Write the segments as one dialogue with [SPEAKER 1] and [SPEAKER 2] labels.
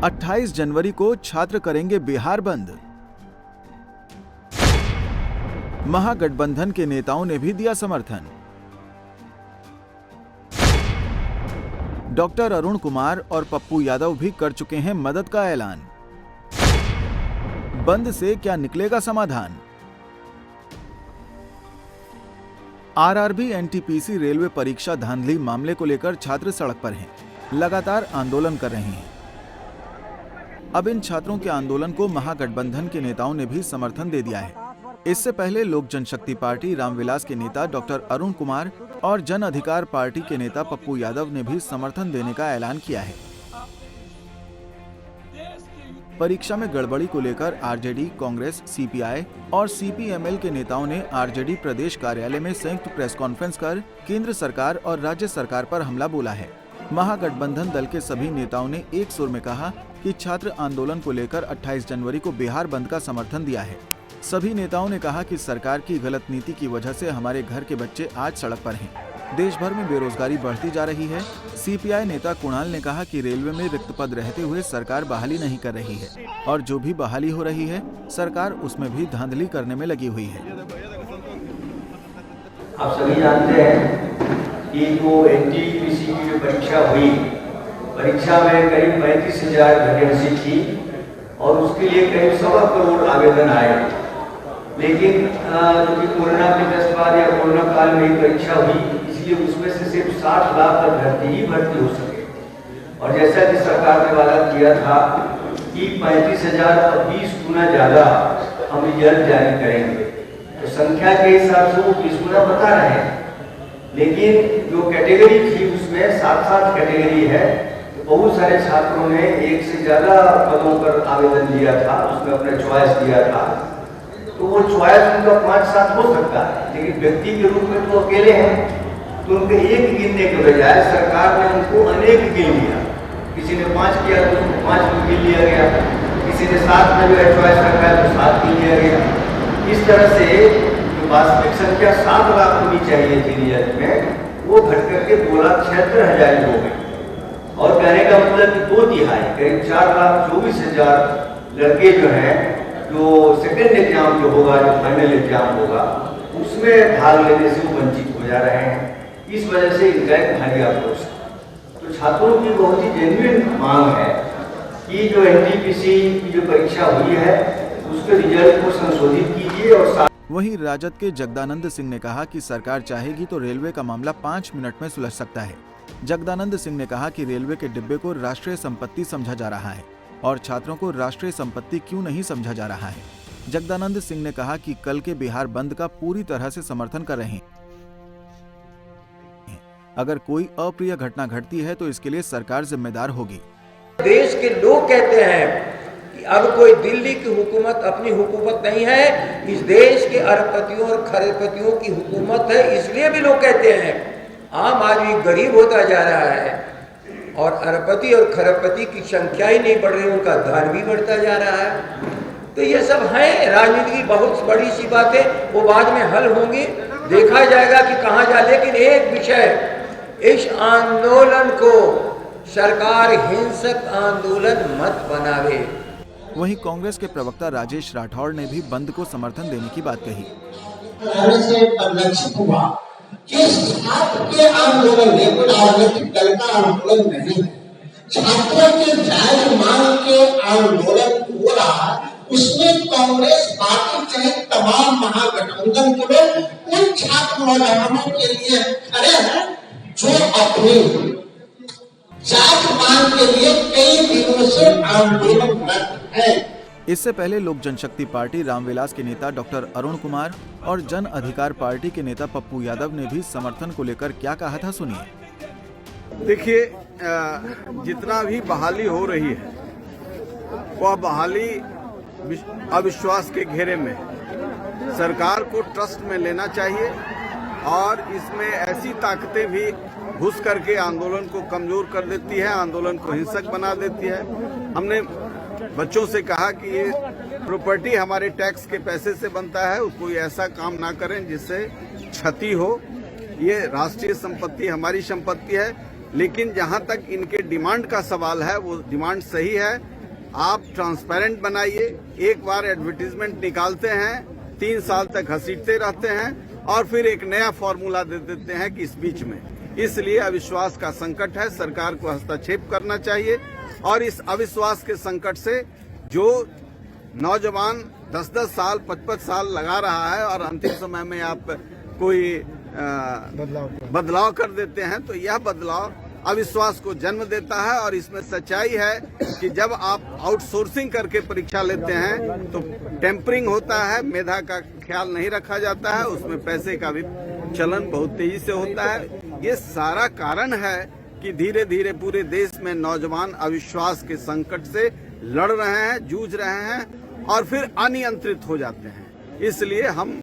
[SPEAKER 1] 28 जनवरी को छात्र करेंगे बिहार बंद। महागठबंधन के नेताओं ने भी दिया समर्थन। डॉक्टर अरुण कुमार और पप्पू यादव भी कर चुके हैं मदद का ऐलान। बंद से क्या निकलेगा समाधान? आरआरबी एनटीपीसी रेलवे परीक्षा धांधली मामले को लेकर छात्र सड़क पर हैं, लगातार आंदोलन कर रहे हैं। अब इन छात्रों के आंदोलन को महागठबंधन के नेताओं ने भी समर्थन दे दिया है। इससे पहले लोक जनशक्ति पार्टी रामविलास के नेता डॉक्टर अरुण कुमार और जन अधिकार पार्टी के नेता पप्पू यादव ने भी समर्थन देने का ऐलान किया है। परीक्षा में गड़बड़ी को लेकर आरजेडी, कांग्रेस, सीपीआई और सीपीएमएल के नेताओं ने आरजेडी प्रदेश कार्यालय में संयुक्त प्रेस कॉन्फ्रेंस कर केंद्र सरकार और राज्य सरकार पर हमला बोला है। महागठबंधन दल के सभी नेताओं ने एक सुर में कहा कि छात्र आंदोलन को लेकर 28 जनवरी को बिहार बंद का समर्थन दिया है। सभी नेताओं ने कहा कि सरकार की गलत नीति की वजह से हमारे घर के बच्चे आज सड़क पर हैं। देश भर में बेरोजगारी बढ़ती जा रही है। सीपीआई नेता कुणाल ने कहा कि रेलवे में रिक्त पद रहते हुए सरकार बहाली नहीं कर रही है और जो भी बहाली हो रही है सरकार उसमें भी धांधली करने में लगी हुई है।
[SPEAKER 2] आप सभी जानते हैं कि जो एनटीपीसी की जो परीक्षा हुई, परीक्षा में करीब 35,000 वैकेंसी थी और उसके लिए करीब 1.25 करोड़ आवेदन आए। लेकिन जो कि कोरोना के 10 बाद या कोरोना काल में परीक्षा हुई, इसलिए उसमें से सिर्फ 60 लाख तक भर्ती हो सके। और जैसा कि सरकार ने वादा किया था कि 35,000 और 20 गुना ज्यादा हम रिजल्ट जारी करेंगे, तो संख्या के हिसाब से वो 20 गुना बता रहे हैं। लेकिन जो कैटेगरी थी उसमें 7 कैटेगरी है, तो बहुत सारे छात्रों ने एक से ज्यादा पदों पर आवेदन दिया था, उसमें अपना चॉइस दिया था। तो वो चॉइस उनका 5-7 हो सकता है, लेकिन व्यक्ति के रूप में तो अकेले हैं, तो उनको एक गिनने के बजाय सरकार ने उनको अनेक गिन लिया। किसी ने 5 किया तो उसको 5 में गिन लिया गया, किसी ने 7 में जो है चॉइस रखा है तो 7 गिन लिया गया। इस तरह से जो वास्तविक संख्या 7 लाख होनी चाहिए थी रिजल्ट में, वो घट करके 2,76,000 हो गई। और कहने का मतलब कि 2 तिहाई करीब 4,24,000 लड़के जो हैं, जो सेकेंड एग्जाम जो होगा, जो फाइनल एग्जाम होगा, उसमें भाग लेने से वो वंचित हो जा रहे हैं। इस वजह से इनका एक भारी आक्रोश है। तो छात्रों की बहुत ही जेन्युइन मांग है कि जो एनटीपीसी की जो परीक्षा हुई है उसके रिजल्ट को संशोधित कीजिए। और
[SPEAKER 1] वहीं राजद के जगदानंद सिंह ने कहा कि सरकार चाहेगी तो रेलवे का मामला 5 मिनट में सुलझ सकता है। जगदानंद सिंह ने कहा कि रेलवे के डिब्बे को राष्ट्रीय संपत्ति समझा जा रहा है और छात्रों को राष्ट्रीय संपत्ति क्यों नहीं समझा जा रहा है। जगदानंद सिंह ने कहा कि कल के बिहार बंद का पूरी तरह से समर्थन कर रहे हैं। अगर कोई अप्रिय घटना घटती है तो इसके लिए सरकार जिम्मेदार होगी।
[SPEAKER 3] देश के लोग कहते हैं कि अब कोई दिल्ली की हुकूमत अपनी हुकूमत नहीं है, इस देश के अरबपतियों और खरबपतियों की हुकूमत है। इसलिए भी लोग कहते हैं आम आदमी गरीब होता जा रहा है और अरबपति और खरबपति की संख्या ही नहीं बढ़ रही, उनका धन भी बढ़ता जा रहा है। तो ये सब है राजनीति की बहुत बड़ी सी बातें, वो बाद में हल होंगी, देखा जाएगा कि कहाँ जा। लेकिन एक विषय, इस आंदोलन को सरकार हिंसक आंदोलन मत बनावे।
[SPEAKER 1] वहीं कांग्रेस के प्रवक्ता राजेश राठौड़ ने भी बंद को समर्थन देने की बात कही।
[SPEAKER 4] से परिलक्षित हुआ कि छात्र के आंदोलन में कोई राजनीतिक दल का आंदोलन नहीं है, छात्रों के जायज मांग के आंदोलन हो रहा है। उसमें कांग्रेस पार्टी सहित तमाम महागठबंधन के लोग उन छात्र नौजवानों के लिए खड़े हैं जो अपनी जात मांग के लिए कई दिनों से आंदोलनरत है।
[SPEAKER 1] इससे पहले लोक जनशक्ति पार्टी रामविलास के नेता डॉक्टर अरुण कुमार और जन अधिकार पार्टी के नेता पप्पू यादव ने भी समर्थन को लेकर क्या कहा था, सुनिए।
[SPEAKER 5] देखिए, जितना भी बहाली हो रही है वह बहाली अविश्वास के घेरे में, सरकार को ट्रस्ट में लेना चाहिए और इसमें ऐसी ताकतें भी घुस करके आंदोलन को कमजोर कर देती है, आंदोलन को हिंसक बना देती है। हमने बच्चों से कहा कि ये प्रॉपर्टी हमारे टैक्स के पैसे से बनता है, कोई ऐसा काम ना करें जिससे क्षति हो। ये राष्ट्रीय संपत्ति हमारी संपत्ति है, लेकिन जहां तक इनके डिमांड का सवाल है, वो डिमांड सही है। आप ट्रांसपेरेंट बनाइए। एक बार एडवर्टीजमेंट निकालते हैं, 3 साल तक घसीटते रहते हैं और फिर एक नया फॉर्मूला दे देते हैं कि इस बीच में। इसलिए अविश्वास का संकट है, सरकार को हस्तक्षेप करना चाहिए। और इस अविश्वास के संकट से जो नौजवान 10-10 साल 55 साल लगा रहा है और अंतिम समय में आप कोई बदलाव कर देते हैं, तो यह बदलाव अविश्वास को जन्म देता है। और इसमें सच्चाई है कि जब आप आउटसोर्सिंग करके परीक्षा लेते हैं तो टेम्परिंग होता है, मेधा का ख्याल नहीं रखा जाता है, उसमें पैसे का भी चलन बहुत तेजी से होता है। ये सारा कारण है कि धीरे धीरे पूरे देश में नौजवान अविश्वास के संकट से लड़ रहे हैं, जूझ रहे हैं और फिर अनियंत्रित हो जाते हैं। इसलिए हम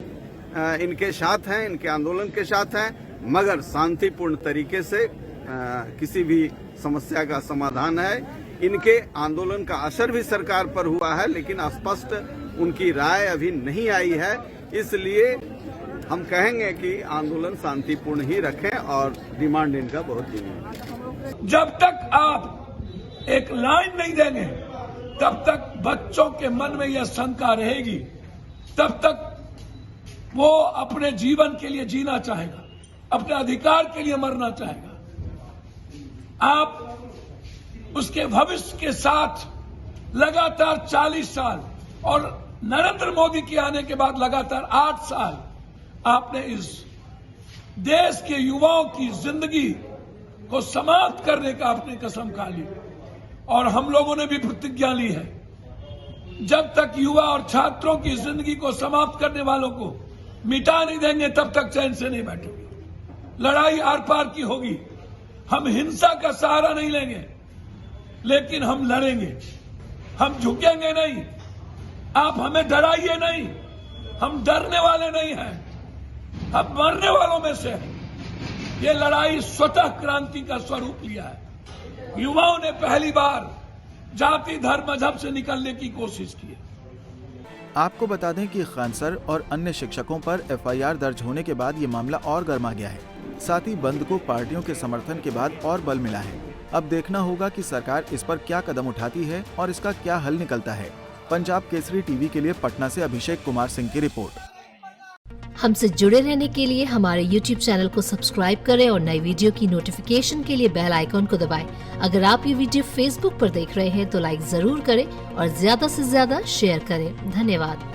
[SPEAKER 5] इनके साथ हैं, इनके आंदोलन के साथ हैं, मगर शांतिपूर्ण तरीके से किसी भी समस्या का समाधान है। इनके आंदोलन का असर भी सरकार पर हुआ है, लेकिन स्पष्ट उनकी राय अभी नहीं आई है। इसलिए हम कहेंगे कि आंदोलन शांतिपूर्ण ही रखें और डिमांड इनका बहुत ही है।
[SPEAKER 6] जब तक आप एक लाइन नहीं देंगे, तब तक बच्चों के मन में यह शंका रहेगी, तब तक वो अपने जीवन के लिए जीना चाहेगा, अपने अधिकार के लिए मरना चाहेगा। आप उसके भविष्य के साथ लगातार 40 साल और नरेंद्र मोदी के आने के बाद लगातार 8 साल आपने इस देश के युवाओं की जिंदगी को समाप्त करने का आपने कसम खा ली और हम लोगों ने भी प्रतिज्ञा ली है। जब तक युवा और छात्रों की जिंदगी को समाप्त करने वालों को मिटा नहीं देंगे, तब तक चैन से नहीं बैठेंगे। लड़ाई आर पार की होगी। हम हिंसा का सहारा नहीं लेंगे, लेकिन हम लड़ेंगे, हम झुकेंगे नहीं। आप हमें डराइए नहीं, हम डरने वाले नहीं हैं, हम मरने वालों में से हैं। ये लड़ाई स्वतः क्रांति का स्वरूप लिया है। युवाओं ने पहली बार जाति धर्म मजहब से निकलने की कोशिश की है।
[SPEAKER 1] आपको बता दें कि खान सर और अन्य शिक्षकों पर एफआईआर दर्ज होने के बाद ये मामला और गर्मा गया है। साथ ही बंद को पार्टियों के समर्थन के बाद और बल मिला है। अब देखना होगा कि सरकार इस पर क्या कदम उठाती है और इसका क्या हल निकलता है। पंजाब केसरी टीवी के लिए पटना से अभिषेक कुमार सिंह की रिपोर्ट।
[SPEAKER 7] हमसे जुड़े रहने के लिए हमारे YouTube चैनल को सब्सक्राइब करें और नई वीडियो की नोटिफिकेशन के लिए बेल आइकॉन को दबाएं। अगर आप ये वीडियो Facebook पर देख रहे हैं तो लाइक जरूर करें और ज्यादा से ज्यादा शेयर करें। धन्यवाद।